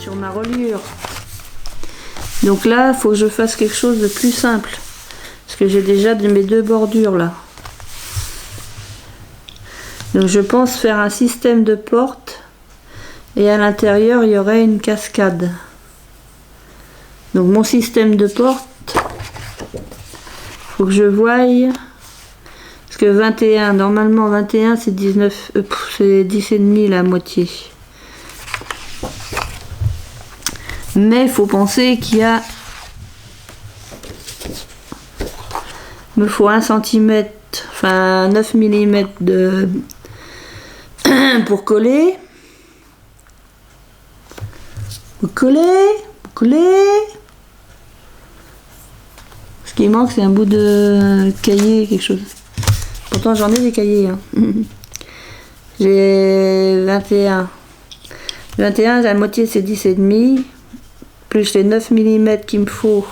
sur ma reliure. Donc là, il faut que je fasse quelque chose de plus simple. Parce que j'ai déjà mes deux bordures là. Donc je pense faire un système de porte. Et à l'intérieur, il y aurait une cascade. Donc mon système de porte, faut que je voie. Parce que 21, normalement 21 c'est 19, c'est 10,5 la moitié. Mais il faut penser qu'il y a... Il me faut 1 cm, enfin 9 mm de... pour coller. Pour coller. Ce qui manque c'est un bout de cahier, quelque chose. Pourtant j'en ai des cahiers. Hein. J'ai 21. 21, la moitié c'est 10,5. Plus les 9 mm qu'il me faut.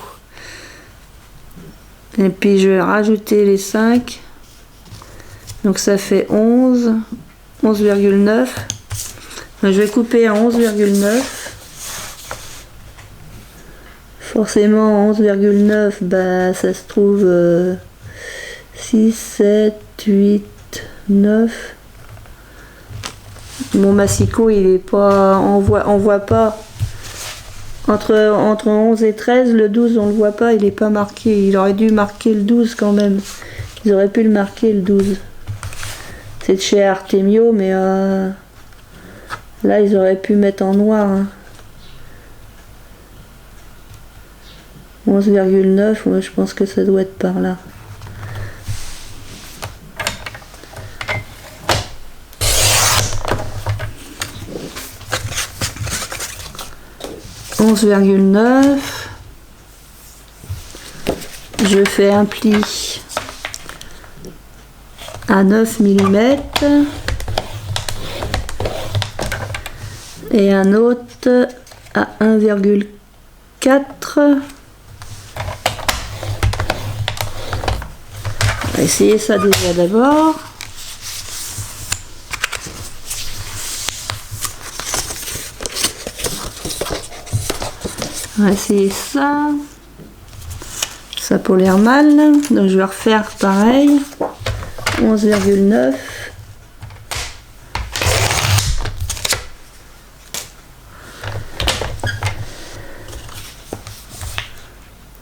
Et puis je vais rajouter les 5. Donc ça fait 11. 11,9. Je vais couper à 11,9. Forcément 11,9, bah ça se trouve 6, 7, 8, 9. Mon massicot il est pas. On voit pas. Entre 11 et 13, le 12 on le voit pas, il est pas marqué. Il aurait dû marquer le 12 quand même. Ils auraient pu le marquer le 12. C'est de chez Artemio, mais là ils auraient pu mettre en noir. Hein. 11,9, moi je pense que ça doit être par là. Je fais un pli à 9 mm et un autre à 1,4. On va essayer ça déjà d'abord. On va essayer ça. Ça pour l'air mal. Donc je vais refaire pareil. 11,9.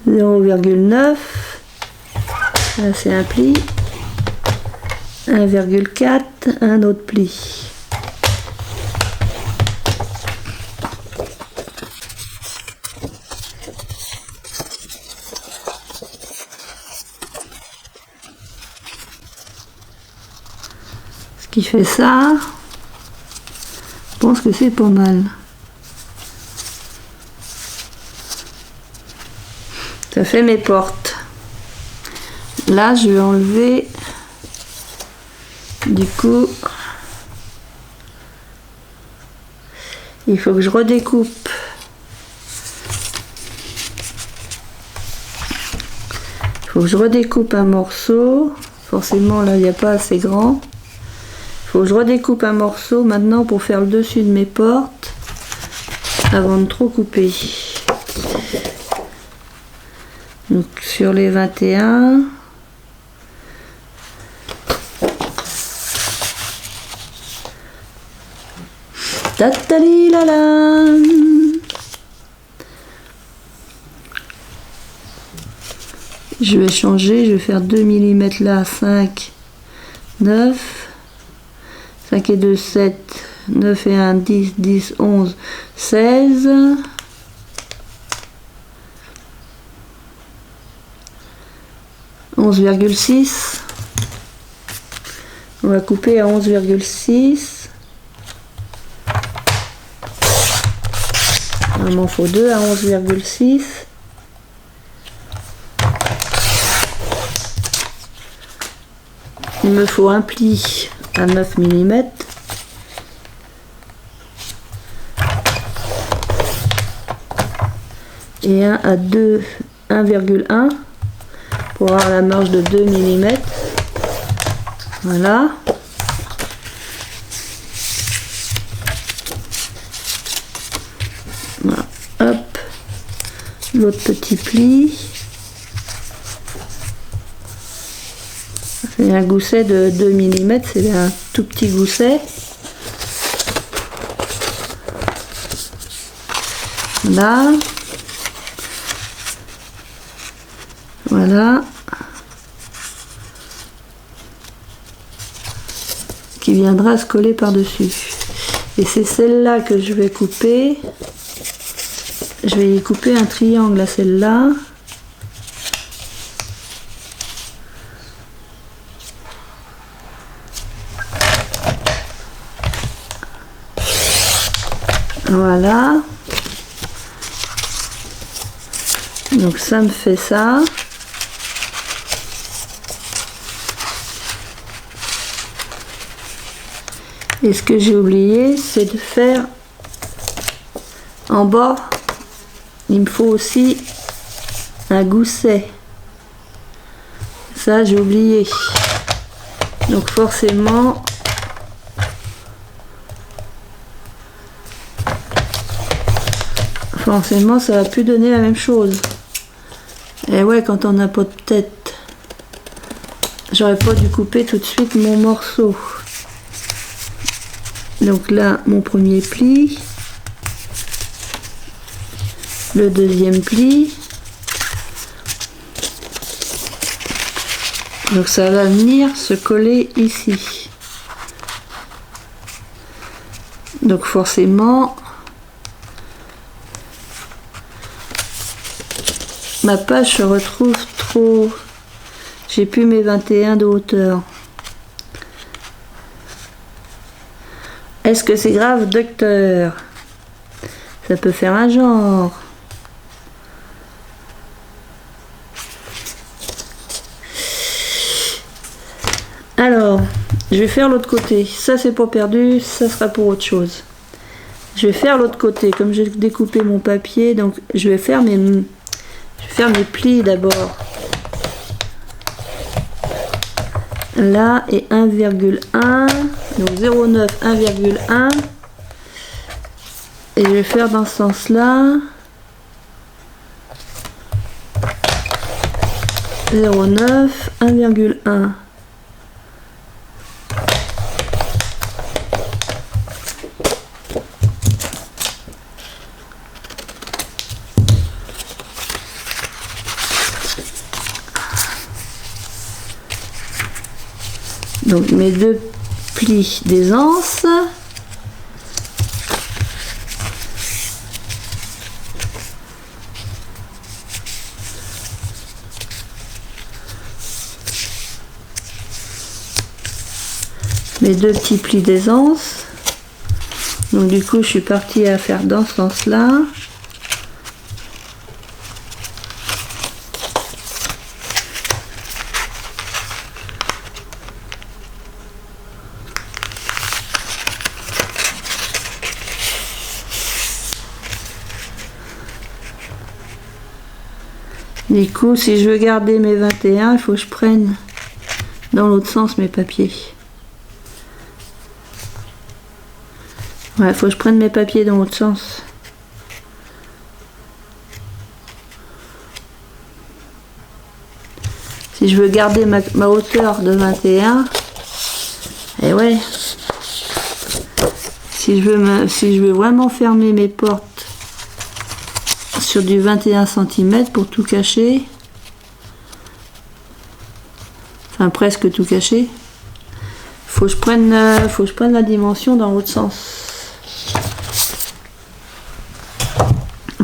,9. Là c'est un pli. 1,4. Un autre pli. Qui fait ça, je pense que c'est pas mal. Ça fait mes portes. Là je vais enlever du coup il faut que je redécoupe un morceau. Forcément là il n'y a pas assez grand. Faut que je redécoupe un morceau maintenant pour faire le dessus de mes portes avant de trop couper. Donc sur les 21, tatalilala. Je vais changer, je vais faire 2 mm là, 5, 9. 5 et 2, 7, 9 et 1, 10, 10, 11, 16. 11,6. On va couper à 11,6. Il m'en faut 2 à 11,6. Il me faut un pli à 9 mm. Et un à 2, 1,1 pour avoir la marge de 2 mm. Voilà. l'autre petit pli. C'est un gousset de 2 mm, c'est un tout petit gousset. Là. Voilà. Qui viendra se coller par-dessus. Et c'est celle-là que je vais couper. Je vais y couper un triangle à celle-là. Voilà. Donc ça me fait ça. Et ce que j'ai oublié, c'est de faire en bas, il me faut aussi un gousset. Ça, j'ai oublié. Donc forcément, ça va plus donner la même chose. Et ouais, quand on n'a pas de tête, j'aurais pas dû couper tout de suite mon morceau. Donc là, mon premier pli, le deuxième pli. Donc ça va venir se coller ici. Donc forcément, ma page se retrouve trop... J'ai plus mes 21 de hauteur. Est-ce que c'est grave, docteur? Ça peut faire un genre. Alors, je vais faire l'autre côté. Ça, c'est pas perdu, ça sera pour autre chose. Je vais faire l'autre côté. Comme j'ai découpé mon papier, donc je vais faire mes plis d'abord. Là et 1,1. Donc 0,9, 1,1. Et je vais faire dans ce sens-là. 0,9, 1,1. Donc mes deux plis d'aisance. Mes deux petits plis d'aisance. Donc du coup je suis partie à faire dans ce sens-là. Du coup, si je veux garder mes 21, il faut que je prenne dans l'autre sens mes papiers. Ouais, il faut que je prenne mes papiers dans l'autre sens. Si je veux garder ma hauteur de 21, et ouais, si je veux vraiment fermer mes portes sur du 21 cm pour tout cacher, enfin presque tout cacher, faut que je prenne la dimension dans l'autre sens.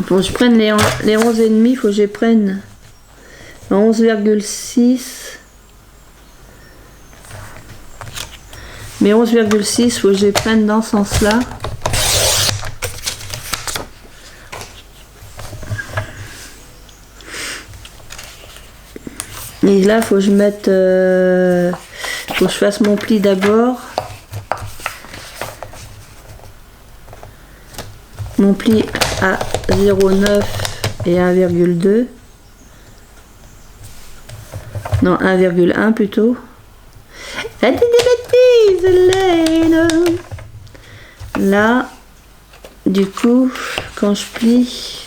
Faut que je prenne les 11,5, faut que je les prenne en 11,6. Mais 11,6, faut que je les prenne dans ce sens-là. Et là, faut que je mette, faut que je fasse mon pli d'abord. Mon pli à 0,9 et 1,2. Non, 1,1 plutôt. Là, du coup, quand je plie,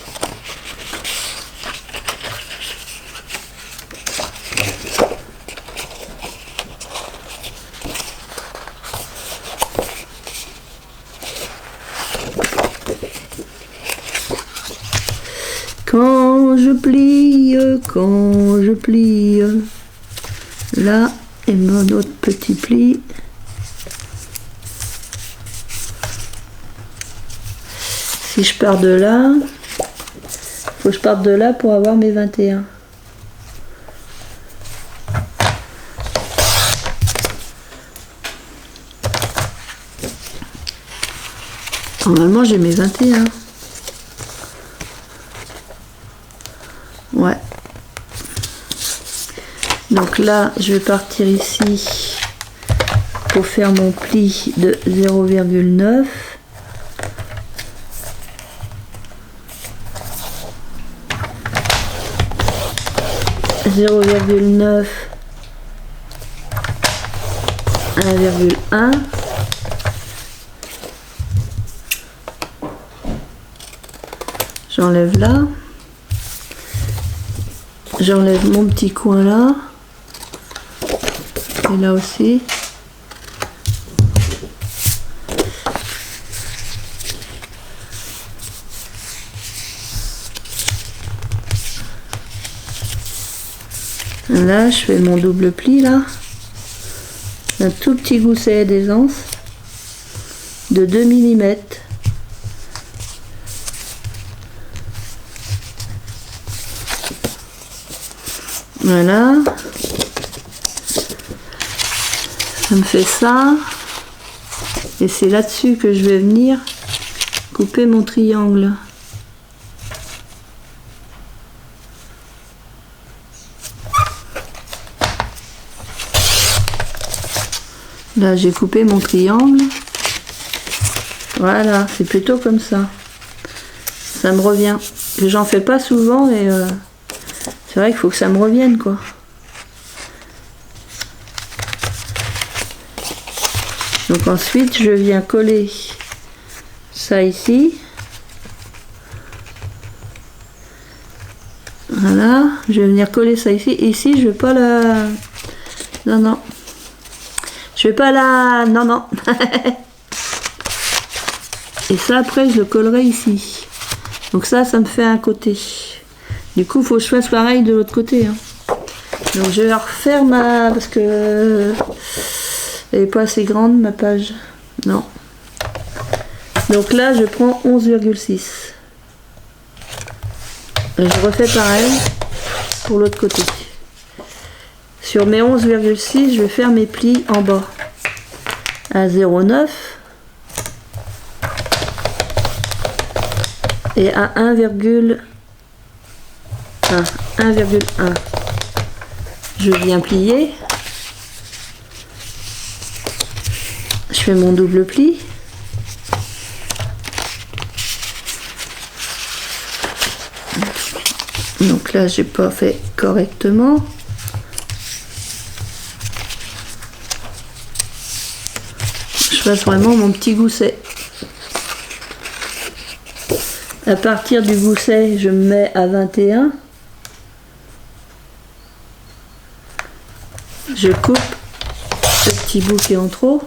quand je plie, là et mon autre petit pli. Si je pars de là, faut que je parte de là pour avoir mes 21. Normalement j'ai mes 21. Ouais. Donc là, je vais partir ici pour faire mon pli de 0,9. (0,9) 1,1. J'enlève là. J'enlève mon petit coin là. Et là aussi. Là, je fais mon double pli là. Un tout petit gousset d'aisance de 2 mm. Voilà. Ça me fait ça. Et c'est là-dessus que je vais venir couper mon triangle. Là, j'ai coupé mon triangle. Voilà, c'est plutôt comme ça. Ça me revient. J'en fais pas souvent et c'est vrai qu'il faut que ça me revienne, quoi. Donc ensuite, je viens coller ça ici. Voilà, je vais venir coller ça ici. Ici, je vais pas la... Non, non. Je vais pas la... Non, non. Et ça, après, je le collerai ici. Donc ça me fait un côté. Du coup, il faut que je fasse pareil de l'autre côté. Hein. Donc je vais refaire ma... Parce que... Elle n'est pas assez grande, ma page. Non. Donc là, je prends 11,6. Je refais pareil pour l'autre côté. Sur mes 11,6, je vais faire mes plis en bas. À 0,9. Et à 1,1. Je viens plier. Je fais mon double pli. Donc là, j'ai pas fait correctement. Je fasse vraiment mon petit gousset. À partir du gousset, je me mets à 21. Je coupe ce petit bout qui est en trop.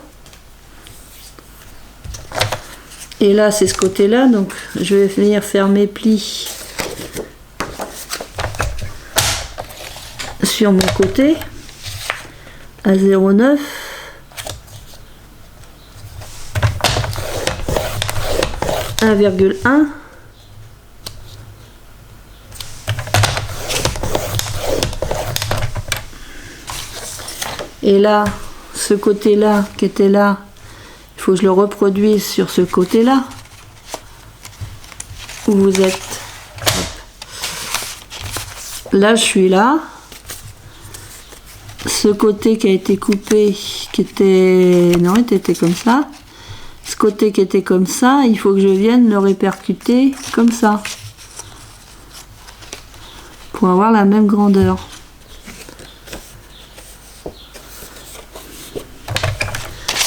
Et là, c'est ce côté-là, donc je vais venir faire mes plis sur mon côté à 0,9. « 1,1 » et là, ce côté-là qui était là, il faut que je le reproduise sur ce côté-là où vous êtes. Là, je suis là. Ce côté qui a été coupé, qui était... Non, il était comme ça. Ce côté qui était comme ça, il faut que je vienne le répercuter comme ça. Pour avoir la même grandeur.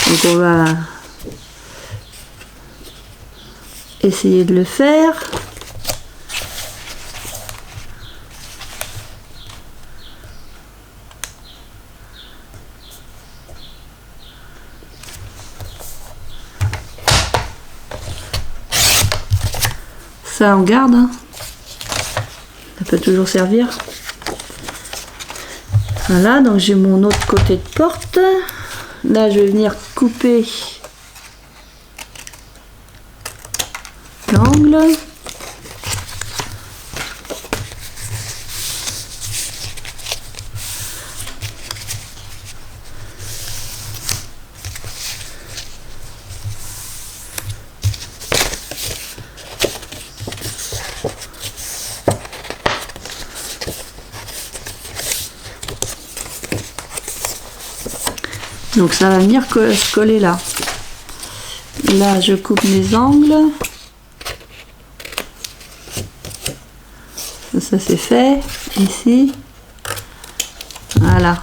Donc on va essayer de le faire. Ça on garde, hein. peut toujours servir. Voilà, donc j'ai mon autre côté de porte. Là, je vais venir couper l'angle. Donc ça va venir se coller là. Là, je coupe mes angles. Ça c'est fait. Ici. Voilà.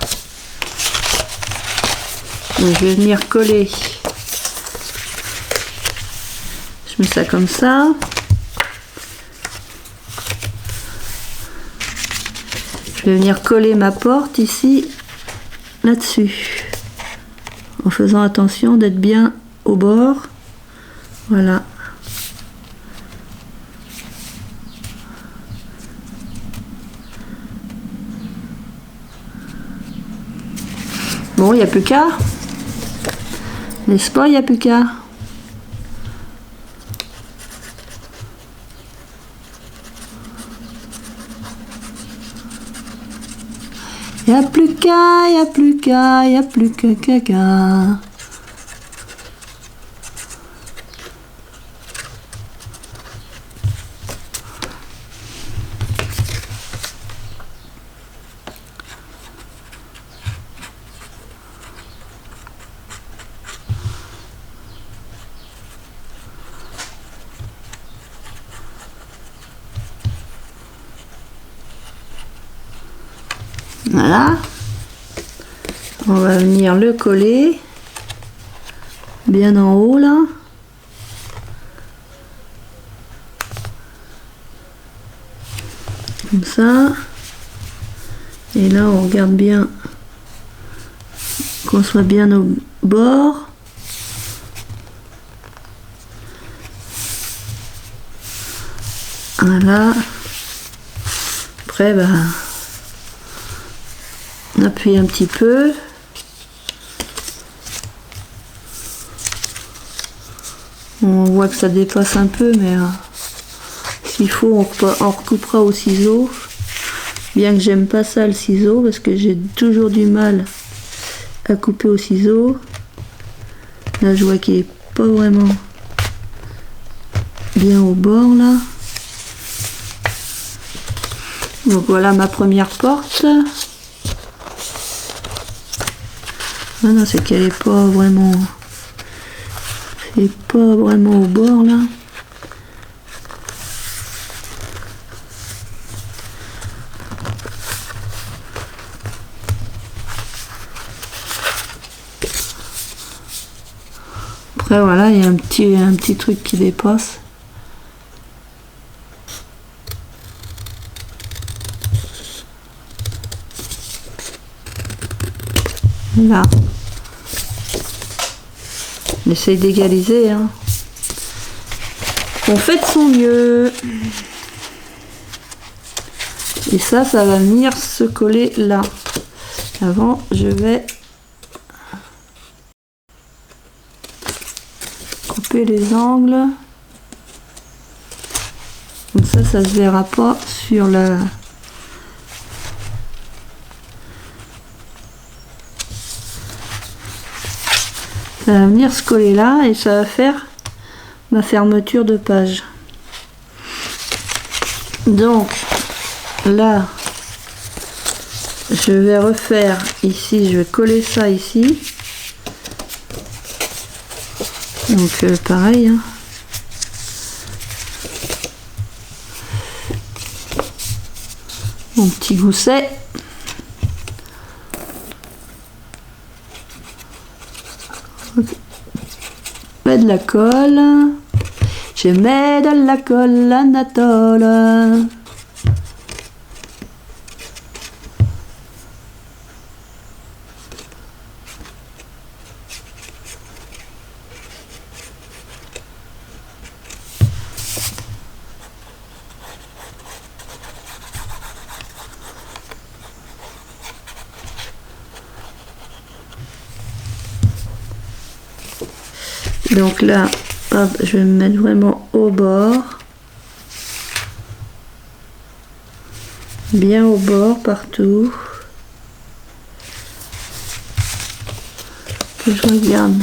Donc, je vais venir coller. Je mets ça comme ça. Je vais venir coller ma porte ici, là-dessus. En faisant attention d'être bien au bord. Voilà. Bon, il n'y a plus qu'à. N'est-ce pas, il n'y a plus qu'à. Y'a plus qu'à, y'a plus qu'à, y'a plus qu'à. Voilà. On va venir le coller bien en haut là. Comme ça. Et là on regarde bien qu'on soit bien au bord. Voilà. Après on appuie un petit peu. On voit que ça dépasse un peu, mais s'il faut, on recoupera au ciseau. Bien que j'aime pas ça le ciseau, parce que j'ai toujours du mal à couper au ciseau. Là, je vois qu'il est pas vraiment bien au bord, là. Donc voilà ma première porte. Ah non, c'est qu'elle est pas vraiment... C'est pas vraiment au bord, là. Après, voilà, il y a un petit truc qui dépasse. Là. On essaye d'égaliser, hein. On fait de son mieux. Et ça va venir se coller là. Avant, je vais couper les angles. Comme ça se verra pas sur la... Ça va venir se coller là et ça va faire ma fermeture de page. Donc là, je vais refaire ici, je vais coller ça ici. Donc pareil. Hein. Mon petit gousset. Je mets de la colle. Je mets de la colle Anatole. Donc là, hop, je vais me mettre vraiment au bord. Bien au bord, partout. Que je regarde.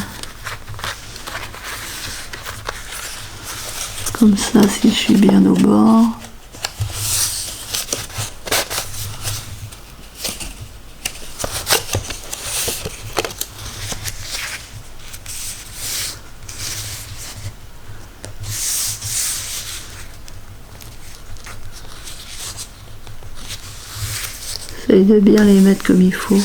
Comme ça, si je suis bien au bord. J'essaie de bien les mettre comme il faut.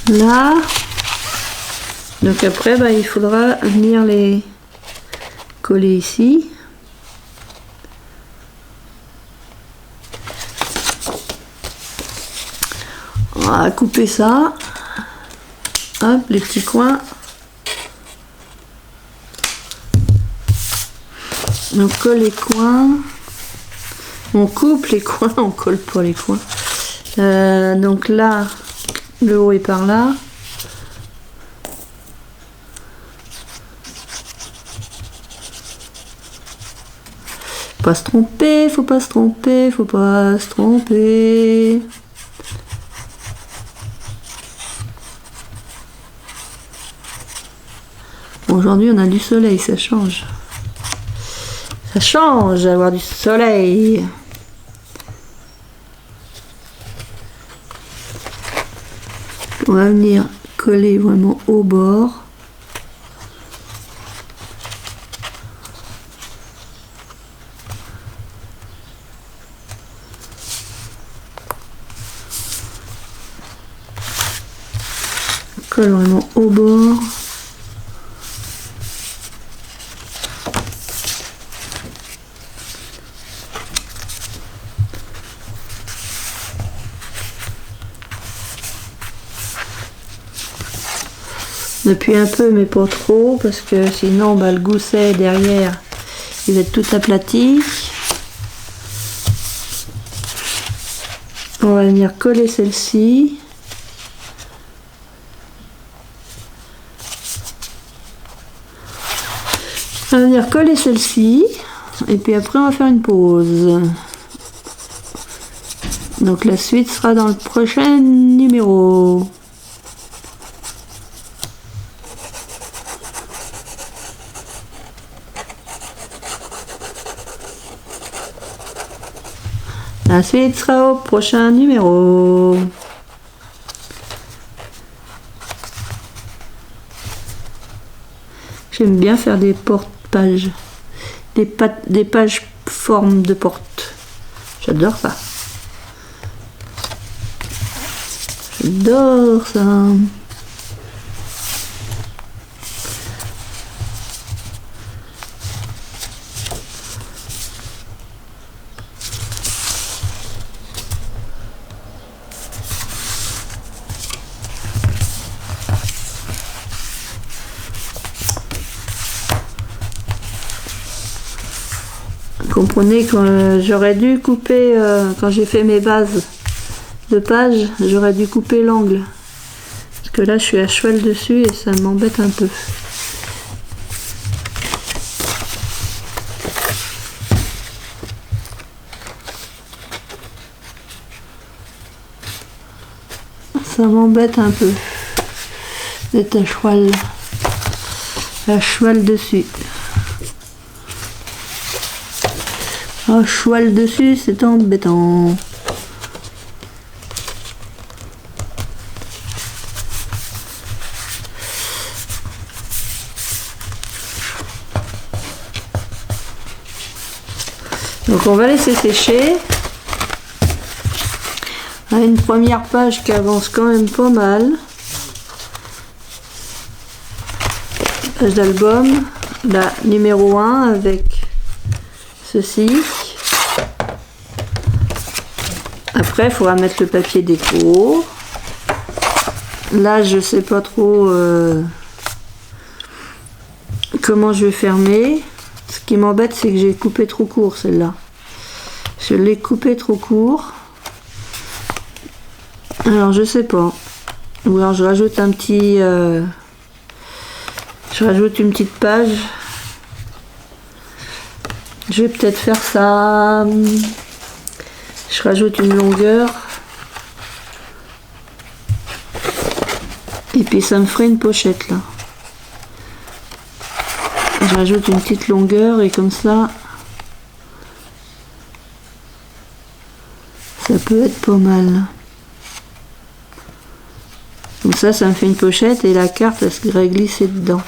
Là, donc après il faudra venir les coller ici. On va couper ça, hop, les petits coins. On colle les coins, on coupe les coins, on colle pas les coins. Donc là, le haut est par là. Pas se tromper, faut pas se tromper, faut pas se tromper. Aujourd'hui on a du soleil, ça change. Ça change d'avoir du soleil. On va venir coller vraiment au bord. On colle vraiment au bord. Depuis un peu mais pas trop parce que sinon le gousset derrière il va être tout aplati. On va venir coller celle-ci. On va venir coller celle-ci et puis après on va faire une pause. Donc la suite sera dans le prochain numéro. La suite sera au prochain numéro. J'aime bien faire des porte-pages. Des pages forme de porte. J'adore ça. J'adore ça. Comprenez que j'aurais dû couper, quand j'ai fait mes bases de pages, j'aurais dû couper l'angle. Parce que là je suis à cheval dessus et ça m'embête un peu. Ça m'embête un peu d'être à cheval dessus. Un cheval dessus, c'est embêtant. Donc on va laisser sécher. On a une première page qui avance quand même pas mal. Page d'album, la numéro 1 avec ceci. Après, il faudra mettre le papier déco. Là, je sais pas trop comment je vais fermer. Ce qui m'embête, c'est que j'ai coupé trop court celle-là. Je l'ai coupé trop court. Alors, je sais pas. Ou alors, je rajoute un petit... je rajoute une petite page. Je vais peut-être faire ça. Je rajoute une longueur. Et puis ça me ferait une pochette là. Je rajoute une petite longueur et comme ça, ça peut être pas mal. Comme ça me fait une pochette et la carte elle serait glissée dedans.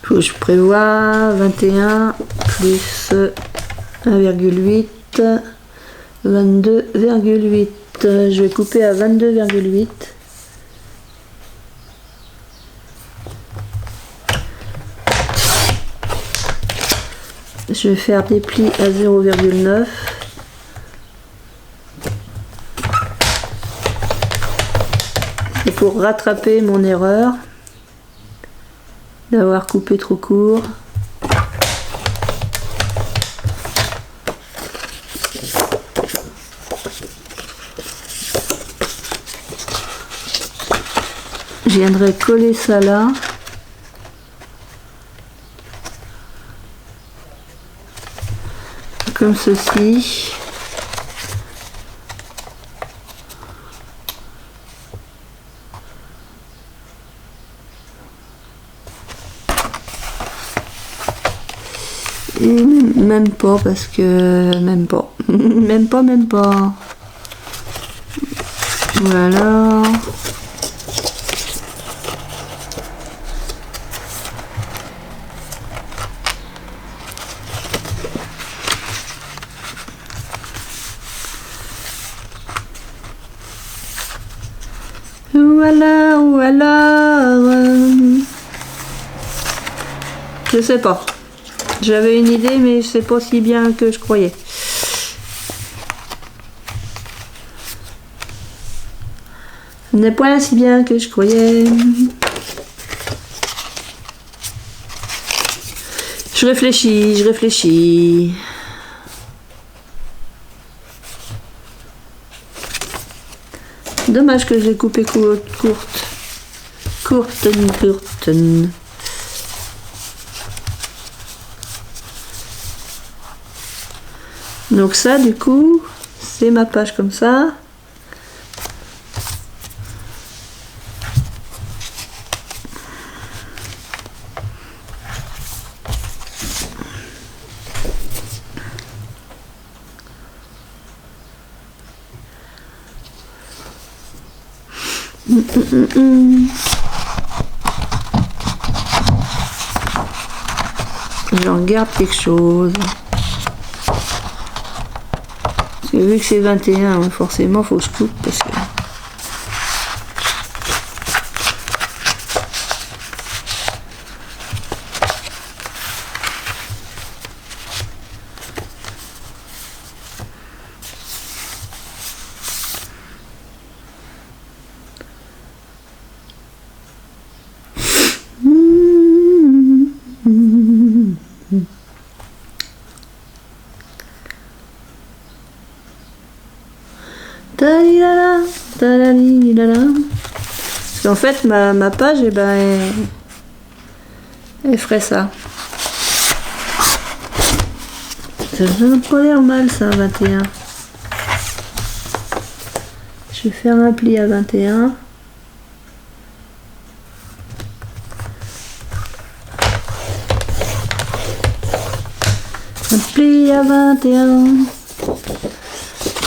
Faut que je prévois 21 plus 1,8, 22,8. Je vais couper à 22,8. Je vais faire des plis à 0,9. C'est pour rattraper mon erreur d'avoir coupé trop court. Je viendrai coller ça là. Comme ceci. Et même pas parce que même pas même pas voilà. Voilà. Je sais pas. J'avais une idée, mais c'est pas si bien que je croyais. Ce n'est pas si bien que je croyais. Je réfléchis. Dommage que j'ai coupé courte. Donc ça, du coup, c'est ma page comme ça. J'en garde quelque chose. Parce que vu que c'est 21, forcément, faut que je coupe parce que... Parce qu'en fait ma page elle ferait ça. Ça n'a pas l'air mal ça, 21. Je vais faire un pli à 21. Un pli à 21.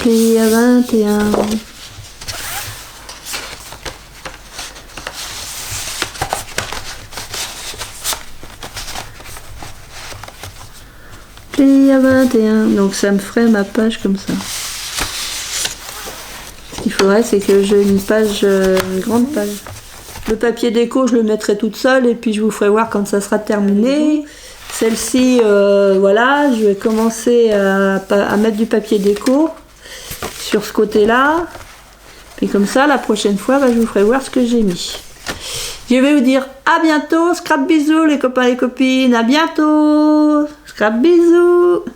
Pli à 21. Pli à 21. Donc ça me ferait ma page comme ça. Ce qu'il faudrait, c'est que j'ai une page, une grande page. Le papier déco, je le mettrai toute seule et puis je vous ferai voir quand ça sera terminé. Celle-ci, voilà, je vais commencer à mettre du papier déco sur ce côté-là. Puis comme ça, la prochaine fois, bah, je vous ferai voir ce que j'ai mis. Je vais vous dire à bientôt. Scrap bisous les copains et les copines. À bientôt. Scrap bisous.